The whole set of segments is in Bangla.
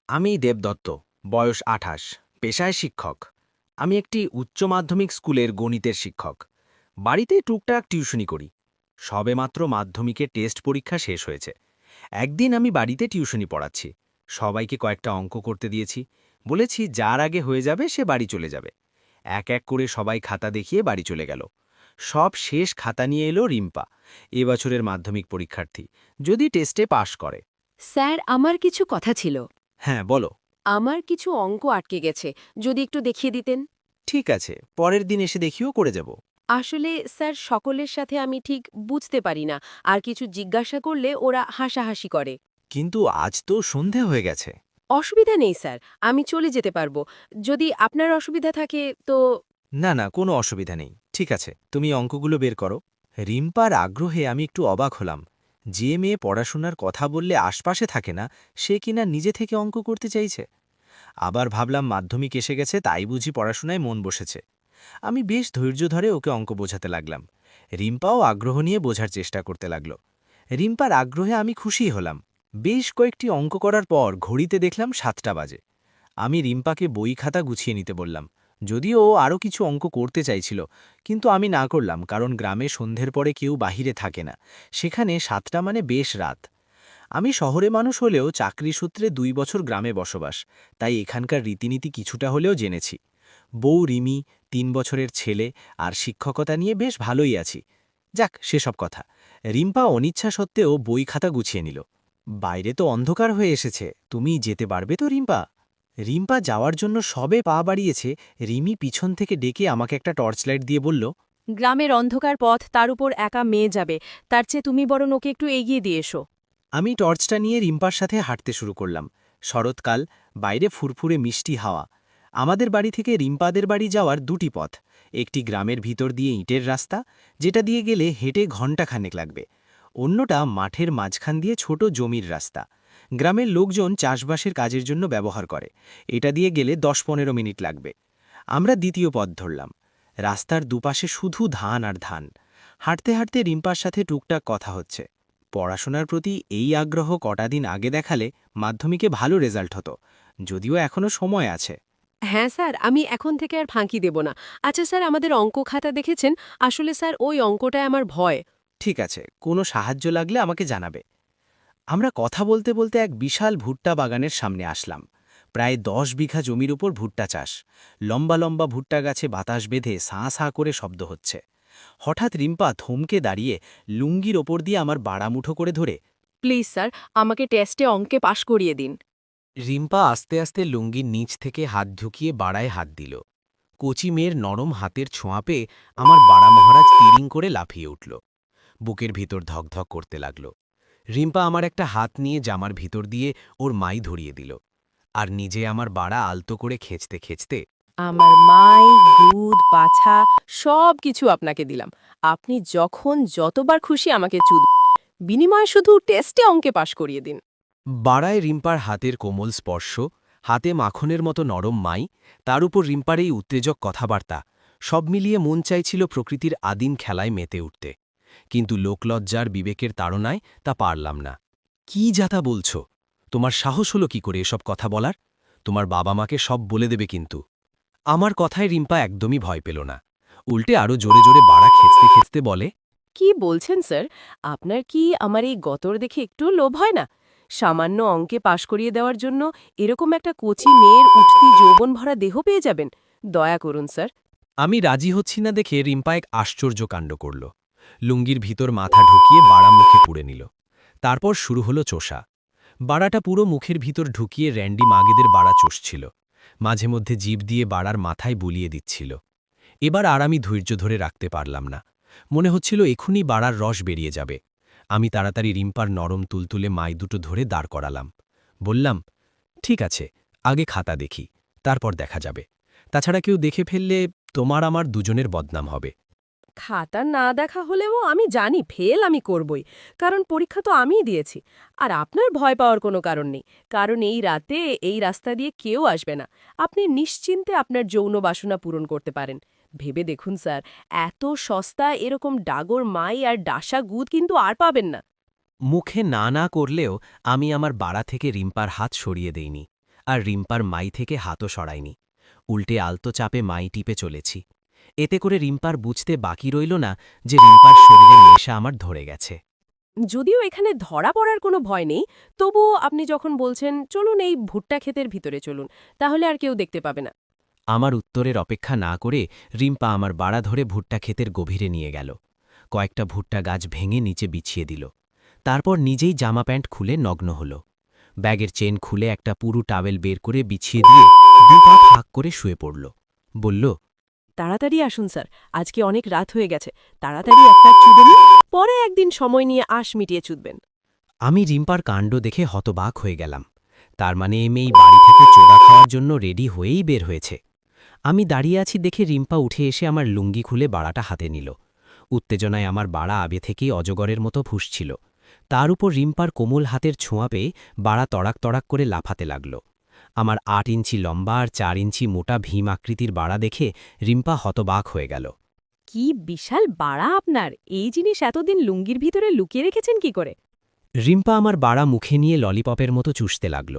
আমি দেবদত্ত, বয়স ২৮, পেশায় শিক্ষক। আমি একটি উচ্চ মাধ্যমিক স্কুলের গণিতের শিক্ষক। বাড়িতে টুকটাক টিউশনি করি। সবেমাত্র মাধ্যমিকের টেস্ট পরীক্ষা শেষ হয়েছে। একদিন আমি বাড়িতে টিউশনি পড়াচ্ছি। সবাইকে কয়েকটা অঙ্ক করতে দিয়েছি। বলেছি যার আগে হয়ে যাবে সে বাড়ি চলে যাবে। এক এক করে সবাই খাতা দেখিয়ে বাড়ি চলে গেল। সব শেষ খাতা নিয়ে এলো রিম্পা, এবছরের মাধ্যমিক পরীক্ষার্থী, যদি টেস্টে পাশ করে। স্যার, আমার কিছু কথা ছিল। হ্যাঁ, বলো। আমার কিছু অঙ্ক আটকে গেছে, যদি একটু দেখিয়ে দিতেন। ঠিক আছে, পরের দিন এসে দেখিও করে যাব। আসলে স্যার, সকলের সাথে আমি ঠিক বুঝতে পারি না, আর কিছু জিজ্ঞাসা করলে ওরা হাসাহাসি করে। কিন্তু আজ তো সন্ধে হয়ে গেছে। অসুবিধা নেই স্যার, আমি চলে যেতে পারবো। যদি আপনার অসুবিধা থাকে তো। না না, কোনো অসুবিধা নেই। ঠিক আছে, তুমি অঙ্কগুলো বের করো। রিম্পার আগ্রহে আমি একটু অবাক হলাম। যে মেয়ে পড়াশোনার কথা বললে আশপাশে থাকে না, সে কিনা নিজে থেকে অঙ্ক করতে চাইছে। আবার ভাবলাম মাধ্যমিক এসে গেছে, তাই বুঝি পড়াশোনায় মন বসেছে। আমি বেশ ধৈর্য ধরে ওকে অঙ্ক বোঝাতে লাগলাম। রিম্পাও আগ্রহ নিয়ে বোঝার চেষ্টা করতে লাগল। রিম্পার আগ্রহে আমি খুশি হলাম। বেশ কয়েকটি অঙ্ক করার পর ঘড়িতে দেখলাম ৭টা বাজে। আমি রিম্পাকে বই খাতা গুছিয়ে নিতে বললাম। যদিও ও আরও কিছু অঙ্ক করতে চাইছিল, কিন্তু আমি না করলাম, কারণ গ্রামে সন্ধ্যের পরে কেউ বাহিরে থাকে না। সেখানে ৭টা মানে বেশ রাত। আমি শহরে মানুষ হলেও চাকরি সূত্রে ২ বছর গ্রামে বসবাস, তাই এখানকার রীতিনীতি কিছুটা হলেও জেনেছি। বউ রিমি, ৩ বছরের ছেলে, আর শিক্ষকতা নিয়ে বেশ ভালোই আছি। যাক, সেসব কথা। রিম্পা অনিচ্ছা সত্ত্বেও বই খাতা গুছিয়ে নিল। বাইরে তো অন্ধকার হয়ে এসেছে, তুমি যেতে পারবে তো রিম্পা? রিম্পা যাওয়ার জন্য সবে পা বাড়িয়েছে, রিমি পিছন থেকে ডেকে আমাকে একটা টর্চ লাইট দিয়ে বলল, গ্রামের অন্ধকার পথ, তার উপর একা মেয়ে যাবে, তার চেয়ে তুমি বরং ওকে একটু এগিয়ে দিয়ে এসো। আমি টর্চটা নিয়ে রিম্পার সাথে হাঁটতে শুরু করলাম। শরৎকাল, বাইরে ফুরফুরে মিষ্টি হাওয়া। আমাদের বাড়ি থেকে রিম্পাদের বাড়ি যাওয়ার ২টি পথ। একটি গ্রামের ভিতর দিয়ে ইটের রাস্তা, যেটা দিয়ে গেলে হেঁটে ঘণ্টাখানেক লাগবে। অন্যটা মাঠের মাঝখান দিয়ে ছোট জমির রাস্তা। গ্রামের লোকজন চাষবাসের কাজের জন্য ব্যবহার করে। এটা দিয়ে গেলে ১০-১৫ মিনিট লাগবে। আমরা দ্বিতীয় পথ ধরলাম। রাস্তার দুপাশে শুধু ধান আর ধান। হাঁটতে হাঁটতে রিম্পার সাথে টুকটাক কথা হচ্ছে। পড়াশোনার প্রতি এই আগ্রহ কটা দিন আগে দেখালে মাধ্যমিকে ভালো রেজাল্ট হতো, যদিও এখনো সময় আছে। হ্যাঁ স্যার, আমি এখন থেকে আর ফাঁকি দেব না। আচ্ছা স্যার, আমাদের অঙ্ক খাতা দেখেছেন? আসলে স্যার, ওই অঙ্কটায় আমার ভয়। ঠিক আছে, কোনো সাহায্য লাগলে আমাকে জানাবে। আমরা কথা বলতে বলতে এক বিশাল ভুট্টা বাগানের সামনে আসলাম। প্রায় ১০ বিঘা জমির উপর ভুট্টা চাষ। লম্বা লম্বা ভুট্টা গাছে বাতাস বেঁধে সাঁ সাঁ করে শব্দ হচ্ছে। হঠাৎ রিম্পা থমকে দাঁড়িয়ে লুঙ্গির ওপর দিয়ে আমার বাড়া মুঠো করে ধরে, প্লিজ স্যার, আমাকে টেস্টে অঙ্কে পাশ করিয়ে দিন। রিম্পা আস্তে আস্তে লুঙ্গির নিচ থেকে হাত ঢুকিয়ে বাড়ায় হাত দিল। কচি মেয়ের নরম হাতের ছোঁয়া পেয়ে আমার বাড়া মহারাজ তিরিং করে লাফিয়ে উঠল। বুকের ভিতর ধকধক করতে লাগল। রিম্পা আমার একটা হাত নিয়ে জামার ভিতর দিয়ে ওর মাই ধরিয়ে দিল, আর নিজে আমার বাড়া আলতো করে খেঁচতে খেঁচতে, আমার মাই, দুধ, বাছা সব কিছু আপনাকে দিলাম। আপনি যখন যতবার খুশি আমাকে চুদ, বিনিময়ে শুধু টেস্টে অঙ্কে পাশ করিয়ে দিন। বাড়ায় রিম্পার হাতের কোমল স্পর্শ, হাতে মাখনের মতো নরম মাই, তার উপর রিম্পার এই উত্তেজক কথাবার্তা, সব মিলিয়ে মন চাইছিল প্রকৃতির আদিম খেলায় মেতে উঠতে। কিন্তু লোকলজ্জার বিবেকের তাড়নায় তা পারলাম না। কি যাতা বলছ? তোমার সাহস হলো কি করে এসব কথা বলার? তোমার বাবা মাকে সব বলে দেবে কিন্তু। আমার কথায় রিম্পা একদমই ভয় পেল না। উল্টে আরও জোরে জোরে বাড়া খেঁচতে খেঁচতে বলে, কি বলছেন স্যার? আপনার কি আমার এই গতর দেখে একটুও লোভ হয় না? সামান্য অঙ্কে পাশ করিয়ে দেওয়ার জন্য এরকম একটা কচি মেয়ের উঠতি যৌবন ভরা দেহ পেয়ে যাবেন? দয়া করুন স্যার। আমি রাজি হচ্ছি না দেখে রিম্পা এক আশ্চর্য কাণ্ড করল। লুঙ্গির ভিতর মাথা ঢুকিয়ে বাড়া মুখে পুড়ে নিল। তারপর শুরু হলো চোষা। বাড়াটা পুরো মুখের ভিতর ঢুকিয়ে র্যান্ডি মাগেদের বাড়া চষছিল। মাঝে মধ্যে জিভ দিয়ে বাড়ার মাথায় বুলিয়ে দিচ্ছিল। এবার আর আমি ধৈর্য ধরে রাখতে পারলাম না। মনে হচ্ছিল এখুনি বাড়ার রস বেরিয়ে যাবে। আমি তাড়াতাড়ি রিম্পার নরম তুলতুলে মাই দুটো ধরে দাঁড় করালাম। বললাম, ঠিক আছে, আগে খাতা দেখি, তারপর দেখা যাবে। তাছাড়া কেউ দেখে ফেললে তোমার আমার দুজনের বদনাম হবে। খাতা না দেখা হলেও আমি জানি ফেল আমি করবই, কারণ পরীক্ষা তো আমিই দিয়েছি। আর আপনার ভয় পাওয়ার কোনো কারণ নেই, কারণ এই রাতে এই রাস্তা দিয়ে কেউ আসবে না। আপনি নিশ্চিন্তে আপনার যৌন বাসনা পূরণ করতে পারেন। ভেবে দেখুন স্যার, এত সস্তা এরকম ডাগর মাই আর ডাসা গুদ কিন্তু আর পাবেন না। মুখে না না করলেও আমি আমার বাড়া থেকে রিম্পার হাত সরিয়ে দেইনি। আর রিম্পার মাই থেকে হাতও সরাইনি। উল্টে আলতো চাপে মাই টিপে চলেছি। এতে করে রিম্পার বুঝতে বাকি রইল না যে রিম্পার শরীরের নেশা আমার ধরে গেছে। যদিও এখানে ধরা পড়ার কোনো ভয় নেই, তবুও আপনি যখন বলছেন চলুন এই ভুট্টা ক্ষেতের ভিতরে চলুন, তাহলে আর কেউ দেখতে পাবে না। আমার উত্তরের অপেক্ষা না করে রিম্পা আমার বাড়া ধরে ভুট্টা ক্ষেতের গভীরে নিয়ে গেল। কয়েকটা ভুট্টা গাছ ভেঙে নিচে বিছিয়ে দিল। তারপর নিজেই জামা প্যান্ট খুলে নগ্ন হল। ব্যাগের চেন খুলে একটা পুরু টাওয়েল বের করে বিছিয়ে দিয়ে 2 পা ফাঁক করে শুয়ে পড়ল। বলল, তাড়াতাড়ি আসুন স্যার, আজকে অনেক রাত হয়ে গেছে, তাড়াতাড়ি একটা চুদে নিন, পরে একদিন সময় নিয়ে আশ মিটিয়ে চুদবেন। আমি রিম্পার কাণ্ড দেখে হতবাক হয়ে গেলাম। তার মানে এই মেয়ে বাড়ি থেকে চোদা খাওয়ার জন্য রেডি হয়েই বের হয়েছে। আমি দাঁড়িয়ে আছি দেখে রিম্পা উঠে এসে আমার লুঙ্গি খুলে বাড়াটা হাতে নিল। উত্তেজনায় আমার বাড়া আবে থেকেই অজগরের মতো ফুঁসছিল। তার উপর রিম্পার কোমল হাতের ছোঁয়া পেয়ে বাড়া তড়াক তড়াক করে লাফাতে লাগল। আমার 8 ইঞ্চি লম্বা আর 4 ইঞ্চি মোটা ভীম আকৃতির বাড়া দেখে রিম্পা হতবাক হয়ে গেল। কি বিশাল বাড়া আপনার! এই জিনিস এতদিন লুঙ্গির ভিতরে লুকিয়ে রেখেছেন কি করে? রিম্পা আমার বাড়া মুখে নিয়ে ললিপপের মতো চুষতে লাগল।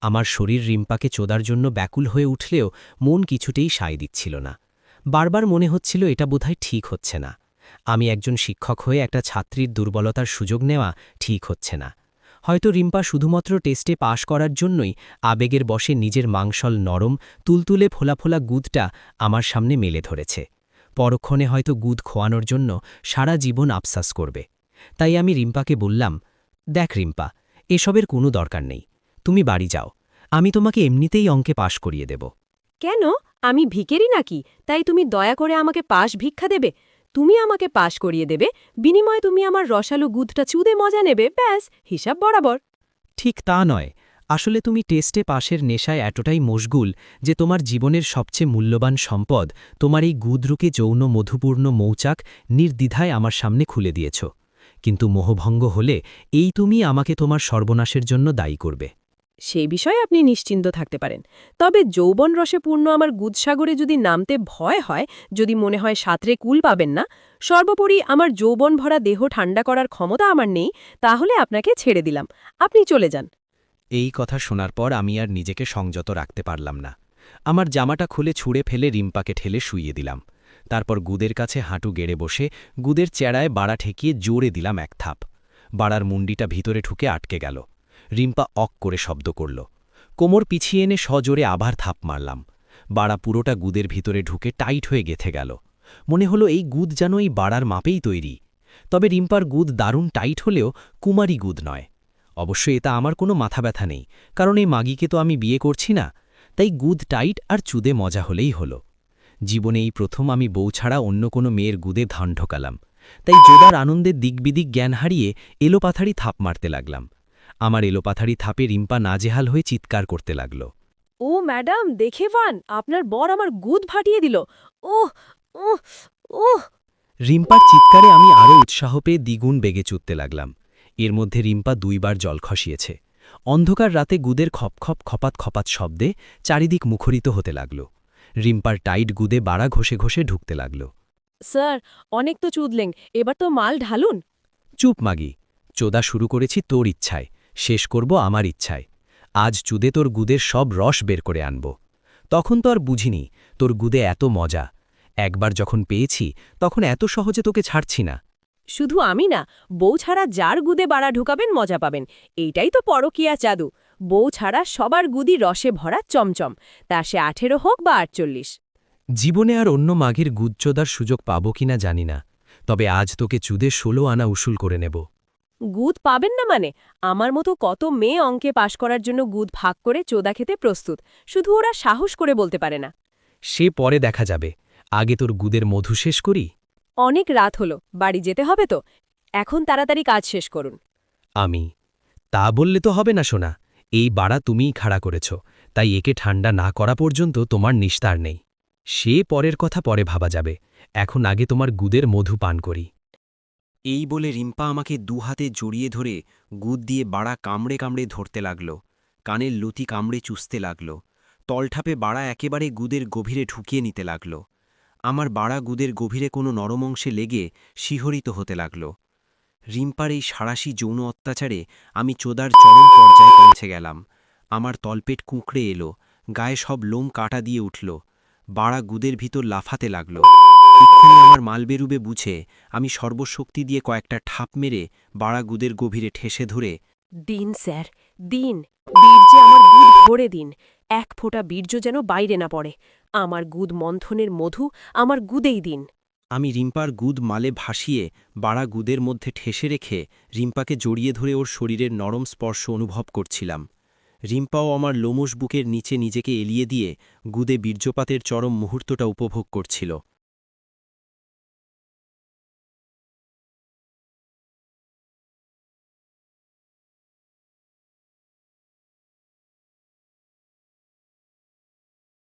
আমার শরীর রিম্পাকে চোদার জন্য ব্যাকুল হয়ে উঠলেও মন কিছুতেই সায় দিচ্ছিল না। বারবার মনে হচ্ছিল এটা বোধহয় ঠিক হচ্ছে না। আমি একজন শিক্ষক হয়ে একটা ছাত্রীর দুর্বলতার সুযোগ নেওয়া ঠিক হচ্ছে না। হয়তো রিম্পা শুধুমাত্র টেস্টে পাশ করার জন্যই আবেগের বশে নিজের মাংসল নরম তুলতুলে ফোলা ফোলা গুদটা আমার সামনে মেলে ধরেছে। পরক্ষণে হয়তো গুদ খোয়ানোর জন্য সারা জীবন আফসাস করবে। তাই আমি রিম্পাকে বললাম, দেখ রিম্পা, এসবের কোনো দরকার নেই। তুমি বাড়ি যাও, আমি তোমাকে এমনিতেই অঙ্কে পাশ করিয়ে দেব। কেন? আমি ভিখারি নাকি তাই তুমি দয়া করে আমাকে পাশ ভিক্ষা দেবে? তুমি আমাকে পাশ করিয়ে দেবে, বিনিময়ে তুমি আমার রসালো গুদটা চুদে মজা নেবে, ব্যাস, হিসাব বরাবর। ঠিক তা নয়। আসলে তুমি টেস্টে পাশের নেশায় এতটাই মশগুল যে তোমার জীবনের সবচেয়ে মূল্যবান সম্পদ, তোমার এই গুদরুকে যৌন মধুপূর্ণ মৌচাক নির্দ্বিধায় আমার সামনে খুলে দিয়েছ। কিন্তু মোহভঙ্গ হলে এই তুমি আমাকে তোমার সর্বনাশের জন্য দায়ী করবে। সেই বিষয়ে আপনি নিশ্চিন্ত থাকতে পারেন। তবে যৌবন রসে পূর্ণ আমার গুদসাগরে যদি নামতে ভয় হয়, যদি মনে হয় সাঁতরে কুল পাবেন না, সর্বোপরি আমার যৌবন ভরা দেহ ঠান্ডা করার ক্ষমতা আমার নেই, তাহলে আপনাকে ছেড়ে দিলাম, আপনি চলে যান। এই কথা শোনার পর আমি আর নিজেকে সংযত রাখতে পারলাম না। আমার জামাটা খুলে ছুঁড়ে ফেলে রিম্পাকে ঠেলে শুইয়ে দিলাম। তারপর গুদের কাছে হাঁটু গেড়ে বসে গুদের চেড়ায় বাড়া ঠেকিয়ে জোরে দিলাম এক থাপ। বাড়ার মুন্ডিটা ভিতরে ঢুকে আটকে গেল। রিম্পা অক করে শব্দ করল। কোমর পিছিয়ে এনে সজোরে আবার থাপ মারলাম। বাড়া পুরোটা গুদের ভিতরে ঢুকে টাইট হয়ে গেথে গেল। মনে হলো এই গুদ যেন এই বাড়ার মাপেই তৈরি। তবে রিম্পার গুদ দারুণ টাইট হলেও কুমারী গুদ নয়। অবশ্য এটা আমার কোনো মাথা ব্যথা নেই, কারণ এই মাগিকে তো আমি বিয়ে করছি না। তাই গুদ টাইট আর চুদে মজা হলেই হলো। জীবনে এই প্রথম আমি বউ ছাড়া অন্য কোনো মেয়ের গুদে ধান ঢোকালাম। তাই জোদার আনন্দের দিকবিদিক জ্ঞান হারিয়ে এলোপাথারি থাপ মারতে লাগলাম। আমার এলোপাথারি থাপে রিম্পা নাজেহাল হয়ে চিৎকার করতে লাগল। ও ম্যাডাম, দেখে পান, আপনার বর আমার গুদ ফাটিয়ে দিল। ওহ, ওহ, ওহ! রিম্পার চিৎকারে আমি আরও উৎসাহ পেয়ে দ্বিগুণ বেগে চুদতে লাগলাম। এর মধ্যে রিম্পা 2 বার জল খসিয়েছে। অন্ধকার রাতে গুদের খপখপ খপাত খপাত শব্দে চারিদিক মুখরিত হতে লাগল। রিম্পার টাইট গুদে বাড়া ঘষে ঘষে ঢুকতে লাগল। স্যার, অনেক তো চুদলেন, এবার তো মাল ঢালুন। চুপ মাগি, চোদা শুরু করেছি তোর ইচ্ছায়, শেষ করব আমার ইচ্ছায়। আজ চুদে তোর গুদের সব রস বের করে আনব। তখন তো আর বুঝিনি তোর গুদে এত মজা। একবার যখন পেয়েছি তখন এত সহজে তোকে ছাড়ছি না। শুধু আমি না, বউ ছাড়া যার গুদে বাড়া ঢুকাবেন মজা পাবেন। এইটাই তো পরকীয়া জাদু। বউ ছাড়া সবার গুদি রসে ভরা চমচম, তা সে 18 হোক বা 48। জীবনে আর অন্য মাগির গুদচোদার সুযোগ পাব কিনা জানি না, তবে আজ তোকে চুদে 16 আনা উসুল করে নেব। গুদ পাবেন না মানে? আমার মতো কত মেয়ে অঙ্কে পাশ করার জন্য গুদ ভাগ করে চোদা খেতে প্রস্তুত, শুধু ওরা সাহস করে বলতে পারে না। সে পরে দেখা যাবে, আগে তোর গুদের মধু শেষ করি। অনেক রাত হলো, বাড়ি যেতে হবে তো, এখন তাড়াতাড়ি কাজ শেষ করুন। আমি তা বললে তো হবে না সোনা, এই বাড়া তুমিই খাড়া করেছ, তাই একে ঠান্ডা না করা পর্যন্ত তোমার নিস্তার নেই। সে পরের কথা পরে ভাবা যাবে, এখন আগে তোমার গুদের মধু পান করি। এই বলে রিম্পা আমাকে 2 হাতে জড়িয়ে ধরে গুদ দিয়ে বাড়া কামড়ে কামড়ে ধরতে লাগল। কানের লতি কামড়ে চুষতে লাগল। তলঠাপে বাড়া একেবারে গুদের গভীরে ঢুকিয়ে নিতে লাগল। আমার বাড়া গুদের গভীরে কোনো নরম অংশে লেগে শিহরিত হতে লাগল। রিম্পার এই সাঁড়াশি যৌন অত্যাচারে আমি চোদার চরম পর্যায়ে পৌঁছে গেলাম। আমার তলপেট কুঁকড়ে এলো, গায়ে সব লোম কাটা দিয়ে উঠল, বাড়া গুদের ভিতর লাফাতে লাগল। এক্ষুনি আমার মাল বেরুবে বুঝে আমি সর্বশক্তি দিয়ে কয়েকটা ঠাপ মেরে বাড়া গুদের গভীরে ঠেসে ধরে, দিন স্যার, দিন, বীর্যে আমার গুদ ভরে দিন, এক ফোঁটা বীর্য যেন বাইরে না পড়ে, আমার গুদ মন্থনের মধু আমার গুদেই দিন। আমি রিম্পার গুদ মালে ভাসিয়ে বাড়া গুদের মধ্যে ঠেসে রেখে রিম্পাকে জড়িয়ে ধরে ওর শরীরের নরম স্পর্শ অনুভব করছিলাম। রিম্পাও আমার লোমশ বুকের নিচে নিজেকে এলিয়ে দিয়ে গুদে বীর্যপাতের চরম মুহূর্তটা উপভোগ করছিল।